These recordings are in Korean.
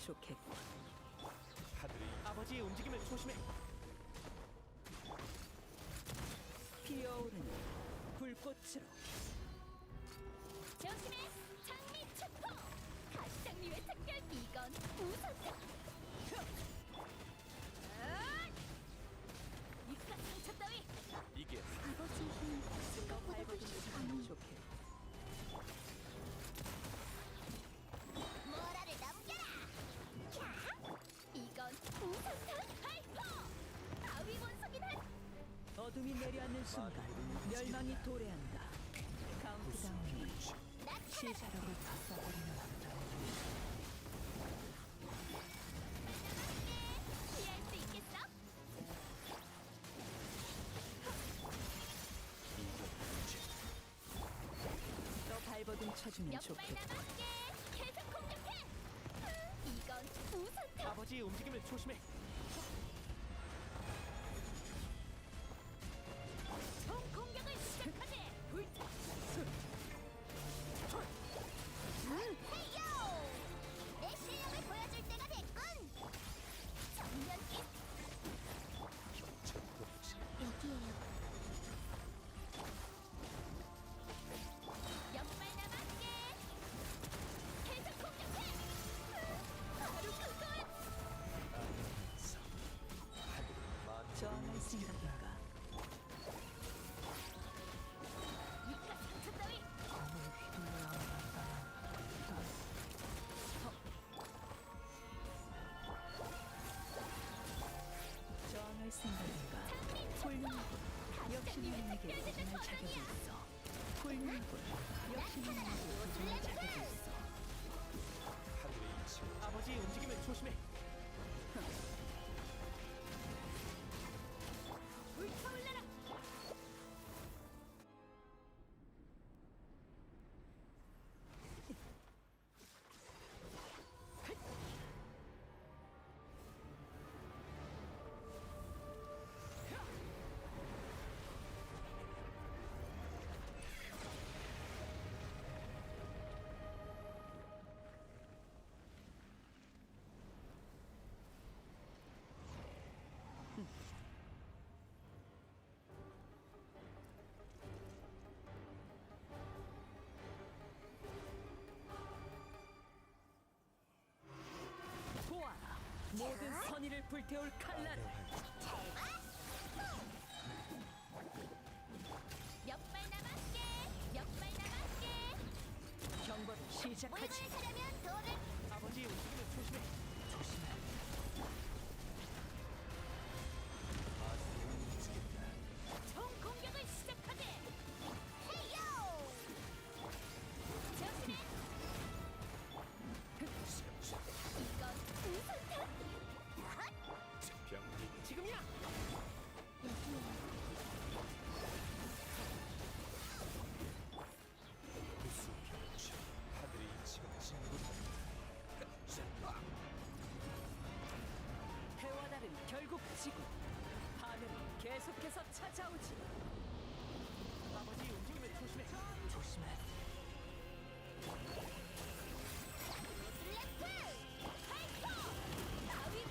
좋겠고. 하늘이 아버지의 움직임을 조심해. 피어오르는 불꽃으로. 조심해! 장미 체포! 가시장미의 특별 이건 우선다! 입가 상처 따위! 이게 아버지의 힘은 더 생각보다 밟아도 훨씬 강해. 좋겠고. 모라를 넘겨라! 야! 이건 우선탄 하이퍼! 바위 원석이다! 어둠이 내려앉는 순간 멸망이 도래한다. 카운트다운이 나타나! 시작으로 바꿔버리는 한다. 피할 수 있겠어? 더 발버둥 쳐주면 옆발 좋겠고. 남았게! 계속 공격해! 이건 우선탄! 아버지의 움직임을 조심해. 총 공격을 시작하지! 불타! 헤이요! 내 실력을 보여줄 때가 됐군! 정면기! 여기에요. 옆발 남았게! 계속 공격해! 바로 그건! 저항할 생각인가? 이깟 상처 따위! 저항할 생각인가? 훌륭하군. 역시 나에게 도전할 자격이 있어. 훌륭하군. 역시 나에게 도전할 자격이 있어. 하늘의 이치를 아버지의 움직임을 조심해. 불타올라라! 보아라. 모든 선의를 불태울 칼날을. 옆발 남았게! 옆발 남았게! 경보를 물건을 시작하지. 사려면 돈을 아버지의 움직임을 조심해. 총 공격을 시작하게! 헤이요! 조심해! 이건 우선탄! 병기 지금이야. 구수병치 하늘의 이치가 진군한다. 해와 달은 결국 지고 하늘은 계속해서 찾아오지. 아버지의 움직임을 조심해. 조심해. 블랙풀! 하이퍼! 나위!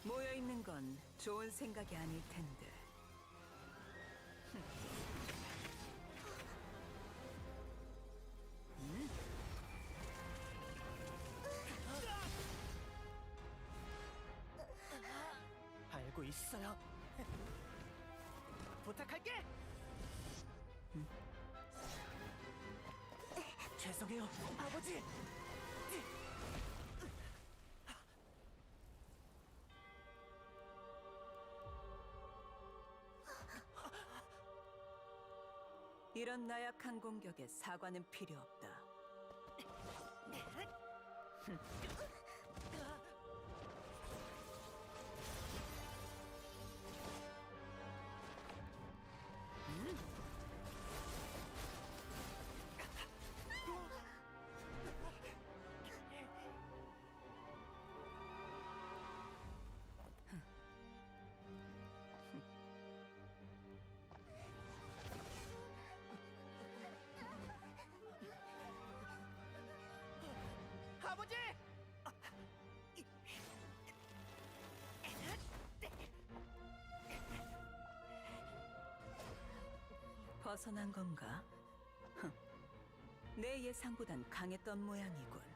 모여 있는 건 좋은 생각이 아닐 텐데. 알고 있어요. 부탁할게. 죄송해요, 아버지. 이런 나약한 공격에 사과는 필요 없다. 아버지! 벗어난 건가? 흥, 내 예상보단 강했던 모양이군.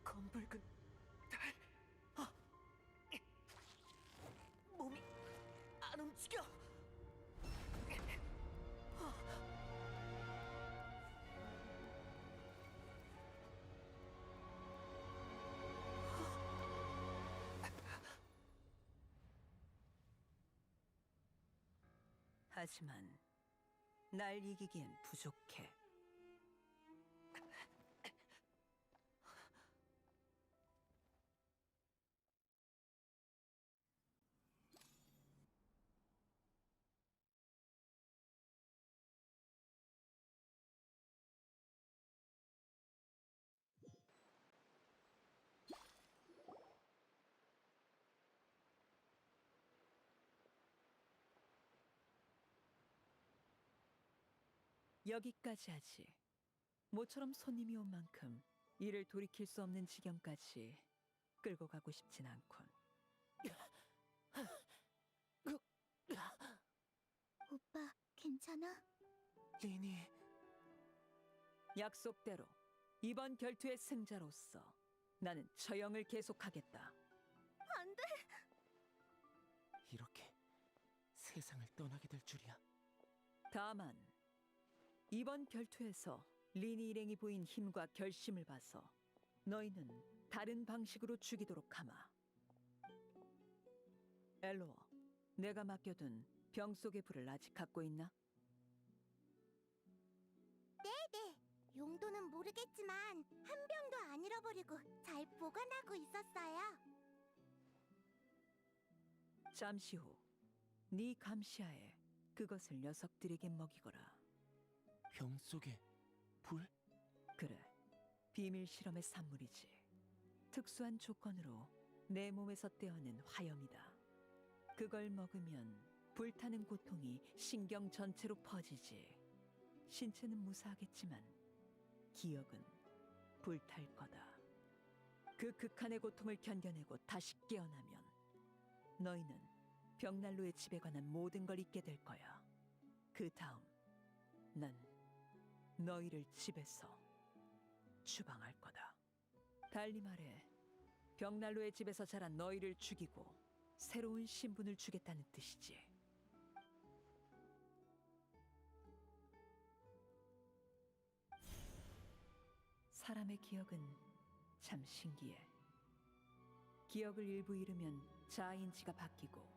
검붉은 달. 몸이 안 움직여. 하지만 날 이기기엔 부족해. 여기까지 하지. 모처럼 손님이 온 만큼 이를 돌이킬 수 없는 지경까지 끌고 가고 싶진 않군. 오빠, 괜찮아? 리니, 약속대로 이번 결투의 승자로서 나는 처형을 계속하겠다. 안 돼! 이렇게 세상을 떠나게 될 줄이야. 다만 이번 결투에서 리니 일행이 보인 힘과 결심을 봐서 너희는 다른 방식으로 죽이도록 하마. 엘로어, 내가 맡겨둔 병 속의 불을 아직 갖고 있나? 네네. 용도는 모르겠지만 한 병도 안 잃어버리고 잘 보관하고 있었어요. 잠시 후 네 감시하에 그것을 녀석들에게 먹이거라. 병 속에 불? 그래, 비밀 실험의 산물이지. 특수한 조건으로 내 몸에서 떼어낸 화염이다. 그걸 먹으면 불타는 고통이 신경 전체로 퍼지지. 신체는 무사하겠지만 기억은 불탈 거다. 그 극한의 고통을 견뎌내고 다시 깨어나면 너희는 벽난로의 집에 관한 모든 걸 잊게 될 거야. 그 다음 난 너희를 집에서 추방할 거다. 달리 말해, 벽난로의 집에서 자란 너희를 죽이고 새로운 신분을 주겠다는 뜻이지. 사람의 기억은 참 신기해. 기억을 일부 잃으면 자아인지가 바뀌고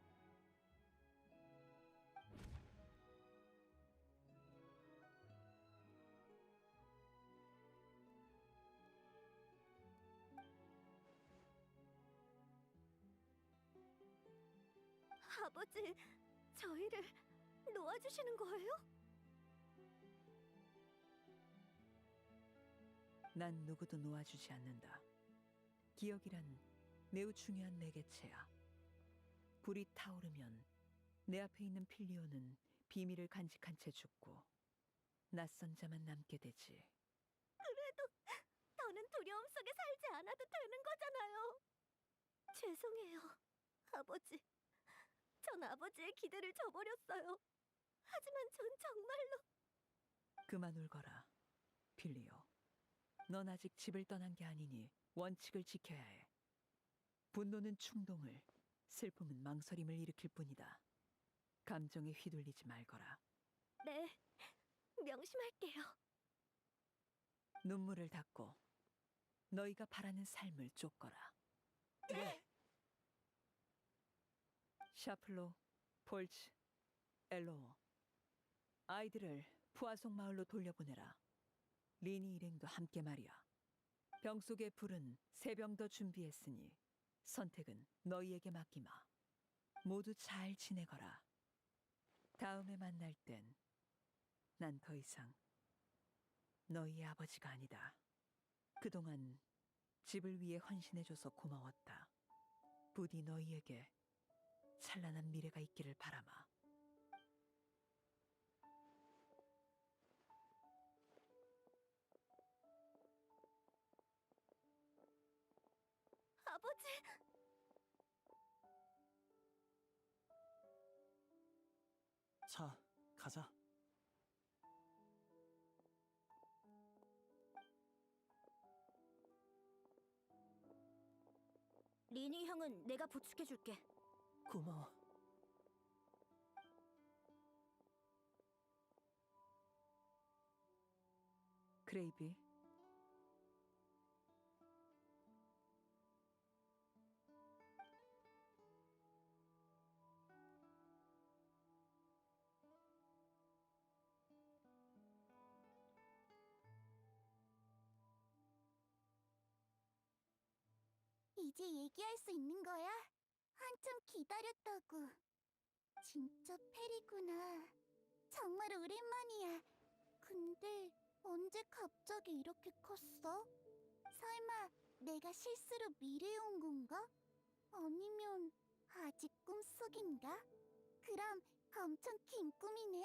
아버지, 저희를 놓아주시는 거예요? 난 누구도 놓아주지 않는다. 기억이란 매우 중요한 매개체야. 불이 타오르면 내 앞에 있는 필리오는 비밀을 간직한 채 죽고 낯선 자만 남게 되지. 더는 두려움 속에 살지 않아도 되는 거잖아요. 죄송해요, 아버지. 전 아버지의 기대를 저버렸어요. 하지만 전 정말로... 그만 울거라, 필리오. 넌 아직 집을 떠난 게 아니니 원칙을 지켜야 해. 분노는 충동을, 슬픔은 망설임을 일으킬 뿐이다. 감정에 휘둘리지 말거라. 네, 명심할게요. 눈물을 닦고 너희가 바라는 삶을 쫓거라. 네. 샤플로, 폴츠, 엘로어, 아이들을 푸아송 마을로 돌려보내라. 리니 일행도 함께 말이야. 병 속의 불은 3병 더 준비했으니 선택은 너희에게 맡기마. 모두 잘 지내거라. 다음에 만날 땐 난 더 이상 너희의 아버지가 아니다. 그동안 집을 위해 헌신해줘서 고마웠다. 부디 너희에게 찬란한 미래가 있기를 바라마. 아버지, 자, 가자. 리니 형은 내가 부축해줄게. 고마워. 그레이비, 이제 얘기할 수 있는 거야? 한참 기다렸다고. 진짜 페리구나. 정말 오랜만이야. 근데 언제 갑자기 이렇게 컸어? 설마 내가 실수로 미래에 온 건가? 아니면 아직 꿈속인가? 그럼 엄청 긴 꿈이네.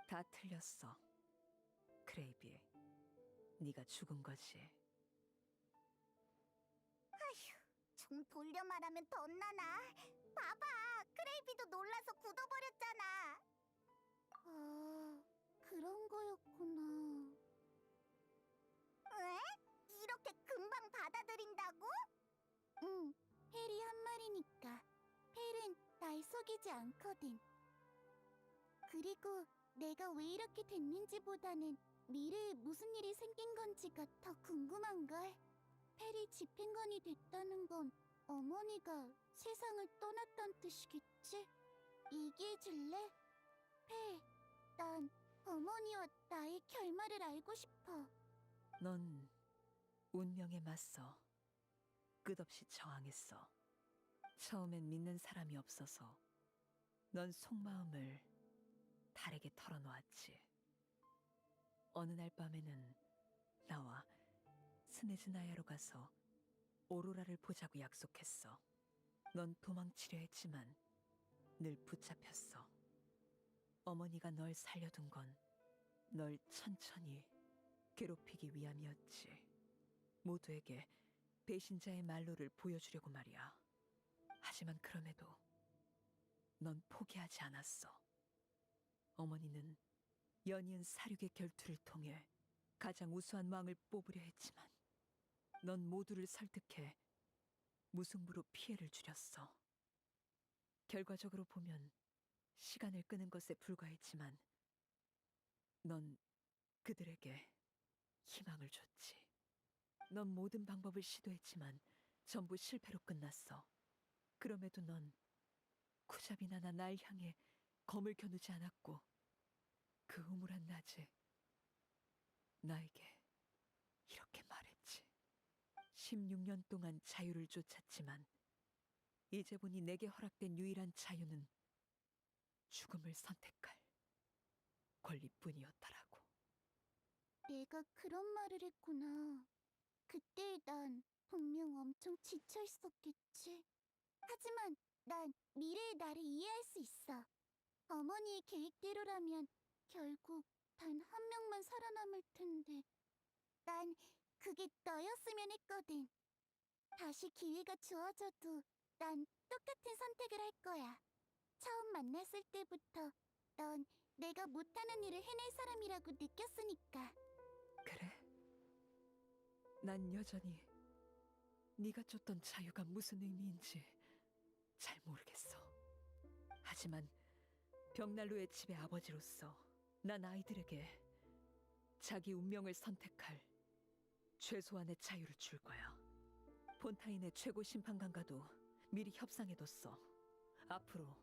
다 틀렸어. 그레이비, 네가 죽은 거지. 좀 돌려 말하면 더 혼나나? 봐봐, 크레이비도 놀라서 굳어버렸잖아. 아, 그런 거였구나. 왜? 이렇게 금방 받아들인다고? 응, 페리 한 말이니까. 펠은 날 속이지 않거든. 그리고 내가 왜 이렇게 됐는지보다는 미래에 무슨 일이 생긴 건지가 더 궁금한걸. 펠이 집행관이 됐다는 건 어머니가 세상을 떠났단 뜻이겠지? 얘기해줄래? 펠, 난 어머니와 나의 결말을 알고 싶어. 넌 운명에 맞서 끝없이 저항했어. 처음엔 믿는 사람이 없어서 넌 속마음을 달에게 털어놓았지. 어느 날 밤에는 나와 스네즈나야로 가서 오로라를 보자고 약속했어. 넌 도망치려 했지만 늘 붙잡혔어. 어머니가 널 살려둔 건 널 천천히 괴롭히기 위함이었지. 모두에게 배신자의 말로를 보여주려고 말이야. 하지만 그럼에도 넌 포기하지 않았어. 어머니는 연이은 사륙의 결투를 통해 가장 우수한 왕을 뽑으려 했지만 넌 모두를 설득해 무승부로 피해를 줄였어. 결과적으로 보면 시간을 끄는 것에 불과했지만 넌 그들에게 희망을 줬지. 넌 모든 방법을 시도했지만 전부 실패로 끝났어. 그럼에도 넌 쿠잡이나 날 향해 검을 겨누지 않았고 그 우물한 낮에 나에게 이렇게 말했지. 16년 동안 자유를 쫓았지만 이제 보니 내게 허락된 유일한 자유는 죽음을 선택할 권리뿐이었다라고. 내가 그런 말을 했구나. 그때 난 분명 엄청 지쳐 있었겠지. 하지만 난 미래의 나를 이해할 수 있어. 어머니의 계획대로라면 결국 단 한 명만 살아남을 텐데. 난 그게 너였으면 했거든. 다시 기회가 주어져도 난 똑같은 선택을 할 거야. 처음 만났을 때부터 넌 내가 못하는 일을 해낼 사람이라고 느꼈으니까. 그래? 난 여전히 네가 쫓던 자유가 무슨 의미인지 잘 모르겠어. 하지만 벽난로의 집의 아버지로서 난 아이들에게 자기 운명을 선택할 최소한의 자유를 줄 거야. 폰타인의 최고 심판관과도 미리 협상해뒀어. 앞으로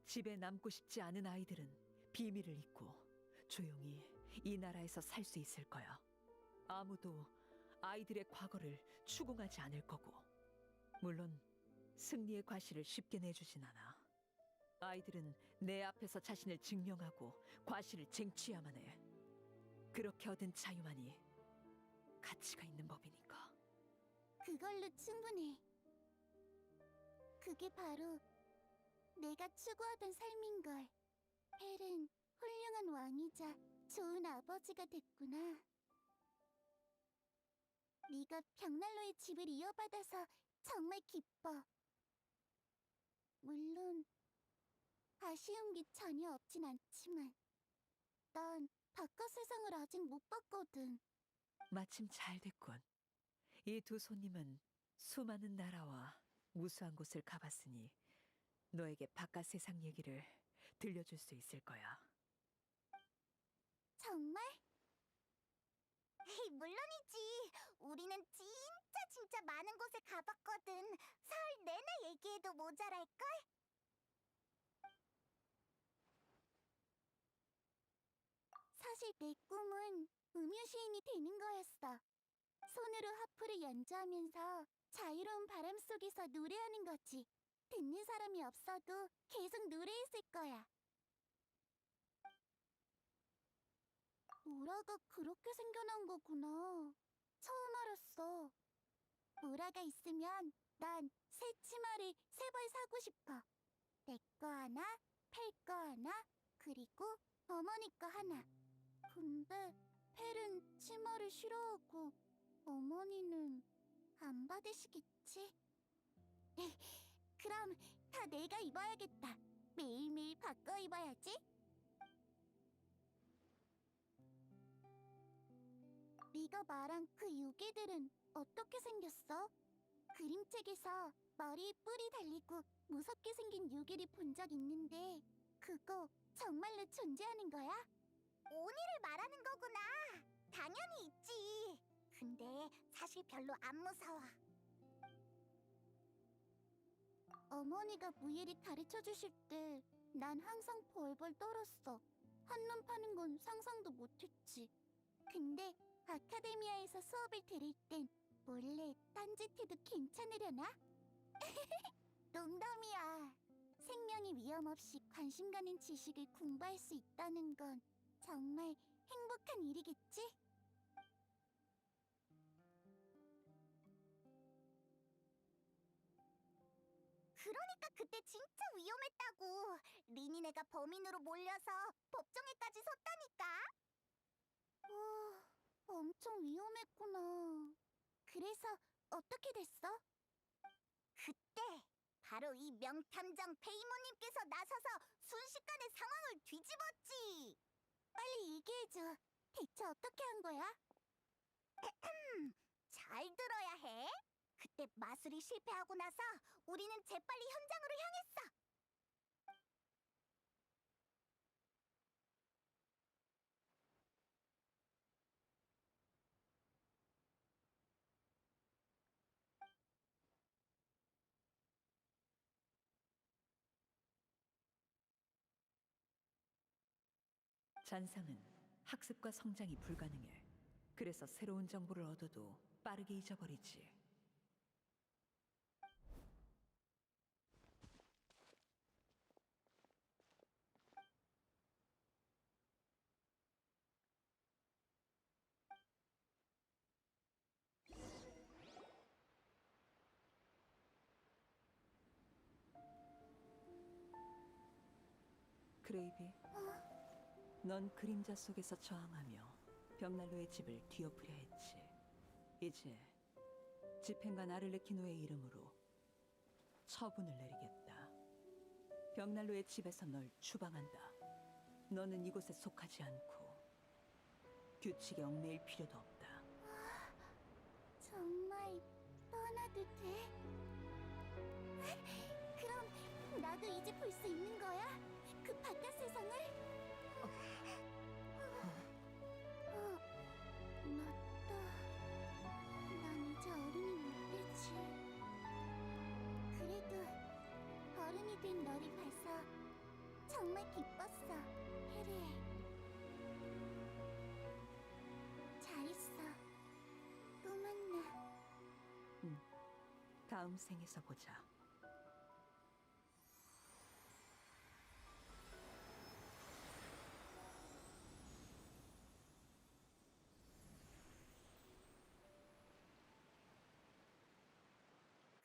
집에 남고 싶지 않은 아이들은 비밀을 잊고 조용히 이 나라에서 살 수 있을 거야. 아무도 아이들의 과거를 추궁하지 않을 거고, 물론 승리의 과실을 쉽게 내주진 않아. 아이들은 내 앞에서 자신을 증명하고 과실을 쟁취해야만 해. 그렇게 얻은 자유만이 가치가 있는 법이니까. 그걸로 충분해. 그게 바로 내가 추구하던 삶인걸. 헬은 훌륭한 왕이자 좋은 아버지가 됐구나. 네가 벽난로의 집을 이어받아서 정말 기뻐. 물론 아쉬운 게 전혀 없진 않지만 난 바깥 세상을 아직 못 봤거든. 마침 잘 됐군. 이 두 손님은 수많은 나라와 무수한 곳을 가봤으니 너에게 바깥 세상 얘기를 들려줄 수 있을 거야. 정말? 에이, 물론이지. 우리는 진짜 많은 곳에 가봤거든. 사흘 내내 얘기해도 모자랄걸? 사실 내 꿈은 음유 시인이 되는 거였어. 손으로 하프를 연주하면서 자유로운 바람 속에서 노래하는 거지. 듣는 사람이 없어도 계속 노래했을 거야. 보라가 그렇게 생겨난 거구나. 처음 알았어. 보라가 있으면 난 새 치마를 세 벌 사고 싶어. 내 거 하나, 펠 거 하나, 그리고 어머니 거 하나. 근데 펠은 치마를 싫어하고 어머니는 안 받으시겠지? 그럼 다 내가 입어야겠다. 매일매일 바꿔 입어야지. 네가 말한 그 유기들은 어떻게 생겼어? 그림책에서 머리에 뿔이 달리고 무섭게 생긴 유기를 본 적 있는데 그거 정말로 존재하는 거야? 오니를 말하는 거구나. 당연히 있지. 근데 사실 별로 안 무서워. 어머니가 무예를 가르쳐 주실 때 난 항상 벌벌 떨었어. 한눈 파는 건 상상도 못했지. 근데 아카데미아에서 수업을 들을 땐 몰래 딴짓해도 괜찮으려나? 농담이야. 생명의 위험 없이 관심 가는 지식을 공부할 수 있다는 건 정말 행복한 일이겠지? 그러니까 그때 진짜 위험했다고. 리니네가 범인으로 몰려서 법정에까지 섰다니까. 와, 엄청 위험했구나. 그래서 어떻게 됐어? 그때 바로 이 명탐정 페이모님께서 나서서 순식간에 상황을 뒤집었지. 빨리 얘기해줘. 대체 어떻게 한 거야? 잘 들어야 해. 그때 마술이 실패하고 나서 우리는 재빨리 현장으로 향했어. 잔상은 학습과 성장이 불가능해. 그래서 새로운 정보를 얻어도 빠르게 잊어버리지. 크레이비, 넌 그림자 속에서 저항하며 벽난로의 집을 뒤엎으려 했지. 이제 집행관 아를레키노의 이름으로 처분을 내리겠다. 벽난로의 집에서 널 추방한다. 너는 이곳에 속하지 않고 규칙에 얽매일 필요도 없다. 정말 떠나도 돼? 그럼 나도 이제 볼 수 있는 거야? 그 바깥 세상을? 맞다. 난 이제 어른이 못 되지. 그래도 어른이 된 너를 봐서 정말 기뻤어, 해리. 잘 있어. 또 만나. 다음 생에서 보자.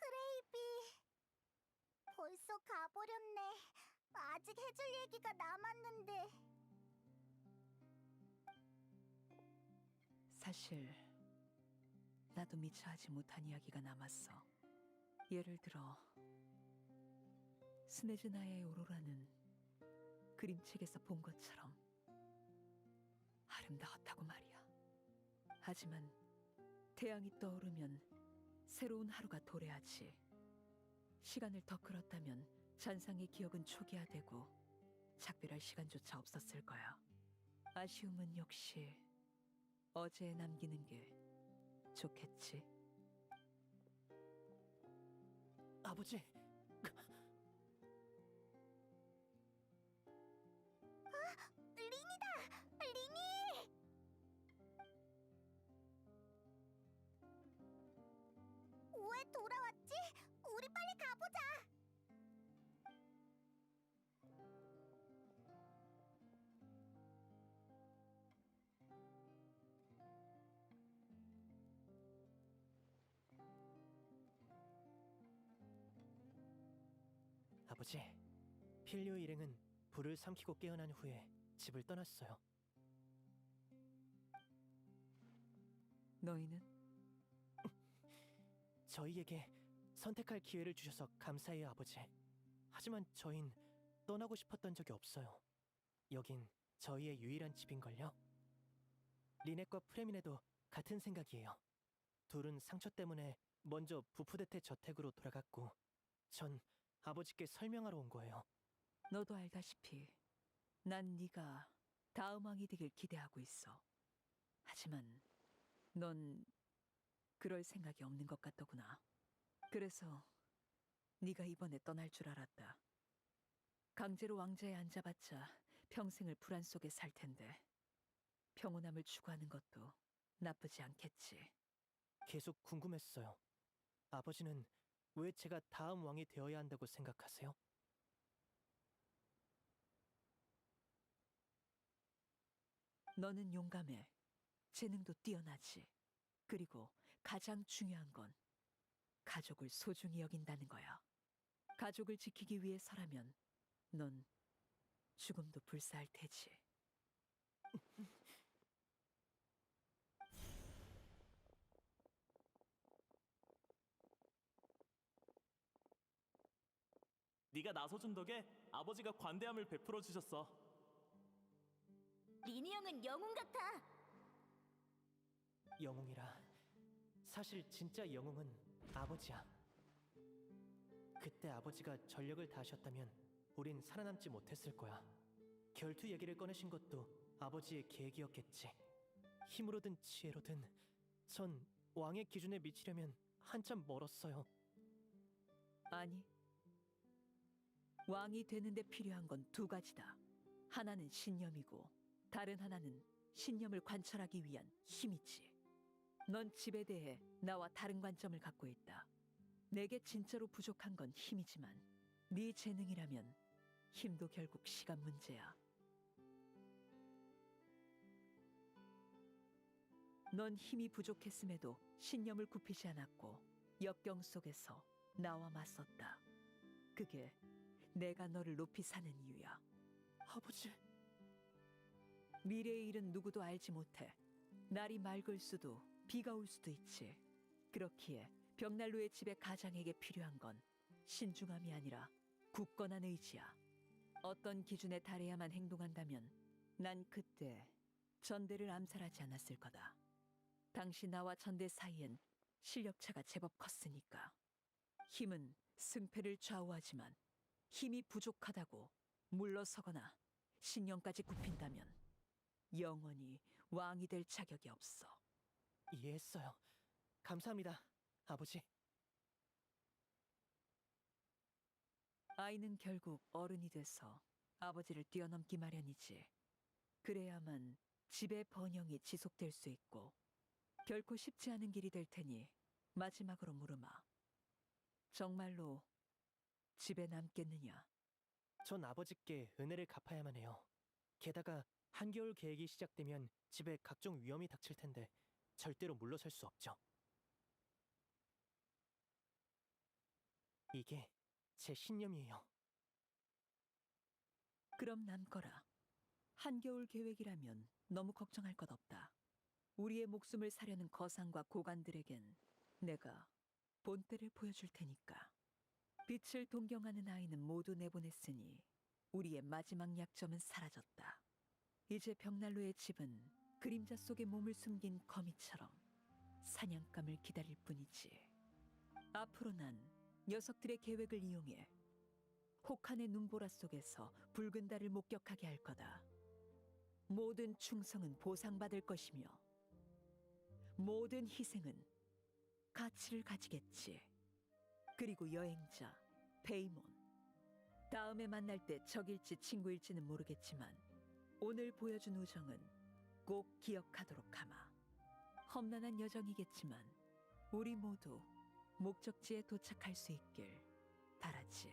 크레이비, 벌써 가버렸네. 아직 해줄 얘기가 남았는데. 사실 나도 미처 하지 못한 이야기가 남았어. 예를 들어 스네즈나의 오로라는 그림책에서 본 것처럼 아름다웠다고 말이야. 하지만 태양이 떠오르면 새로운 하루가 도래하지. 시간을 더 끌었다면 잔상의 기억은 초기화되고 작별할 시간조차 없었을 거야. 아쉬움은 역시 어제에 남기는 게 좋겠지. 아버지, 리니다! 리니! 왜 돌아왔지? 우리 빨리 가보자! 아버지. 필리오 일행은 불을 삼키고 깨어난 후에 집을 떠났어요. 너희는? 저희에게 선택할 기회를 주셔서 감사해요, 아버지. 하지만 저흰 떠나고 싶었던 적이 없어요. 여긴 저희의 유일한 집인걸요. 리넷과 프레미네도 같은 생각이에요. 둘은 상처 때문에 먼저 부푸데테 저택으로 돌아갔고 전 아버지께 설명하러 온 거예요. 너도 알다시피 난 네가 다음 왕이 되길 기대하고 있어. 하지만 넌 그럴 생각이 없는 것 같더구나. 그래서 네가 이번에 떠날 줄 알았다. 강제로 왕자에 앉아봤자 평생을 불안 속에 살 텐데 평온함을 추구하는 것도 나쁘지 않겠지. 계속 궁금했어요. 아버지는 왜 제가 다음 왕이 되어야 한다고 생각하세요? 너는 용감해. 재능도 뛰어나지. 그리고 가장 중요한 건 가족을 소중히 여긴다는 거야. 가족을 지키기 위해서라면 넌 죽음도 불사할 테지. 네가 나서준 덕에 아버지가 관대함을 베풀어 주셨어. 리니 형은 영웅 같아! 영웅이라. 사실 진짜 영웅은 아버지야. 그때 아버지가 전력을 다하셨다면 우린 살아남지 못했을 거야. 결투 얘기를 꺼내신 것도 아버지의 계획이었겠지. 힘으로든 지혜로든 전 왕의 기준에 미치려면 한참 멀었어요. 아니, 왕이 되는데 필요한 건 두 가지다. 하나는 신념이고 다른 하나는 신념을 관철하기 위한 힘이지. 넌 집에 대해 나와 다른 관점을 갖고 있다. 내게 진짜로 부족한 건 힘이지만 네 재능이라면 힘도 결국 시간 문제야. 넌 힘이 부족했음에도 신념을 굽히지 않았고 역경 속에서 나와 맞섰다. 그게 내가 너를 높이 사는 이유야. 아버지, 미래의 일은 누구도 알지 못해. 날이 맑을 수도 비가 올 수도 있지. 그렇기에 벽난로의 집의 가장에게 필요한 건 신중함이 아니라 굳건한 의지야. 어떤 기준에 달해야만 행동한다면 난 그때 전대를 암살하지 않았을 거다. 당시 나와 전대 사이엔 실력차가 제법 컸으니까. 힘은 승패를 좌우하지만 힘이 부족하다고 물러서거나 신념까지 굽힌다면 영원히 왕이 될 자격이 없어. 이해했어요. 감사합니다, 아버지. 아이는 결국 어른이 돼서 아버지를 뛰어넘기 마련이지. 그래야만 집의 번영이 지속될 수 있고 결코 쉽지 않은 길이 될 테니 마지막으로 물으마. 정말로 집에 남겠느냐? 전 아버지께 은혜를 갚아야만 해요. 게다가 한겨울 계획이 시작되면 집에 각종 위험이 닥칠 텐데 절대로 물러설 수 없죠. 이게 제 신념이에요. 그럼 남거라. 한겨울 계획이라면 너무 걱정할 것 없다. 우리의 목숨을 사려는 거상과 고관들에겐 내가 본때를 보여줄 테니까. 빛을 동경하는 아이는 모두 내보냈으니 우리의 마지막 약점은 사라졌다. 이제 벽난로의 집은 그림자 속에 몸을 숨긴 거미처럼 사냥감을 기다릴 뿐이지. 앞으로 난 녀석들의 계획을 이용해 혹한의 눈보라 속에서 붉은 달을 목격하게 할 거다. 모든 충성은 보상받을 것이며 모든 희생은 가치를 가지겠지. 그리고 여행자 베이몬, 다음에 만날 때 적일지 친구일지는 모르겠지만 오늘 보여준 우정은 꼭 기억하도록 하마. 험난한 여정이겠지만 우리 모두 목적지에 도착할 수 있길 바라지.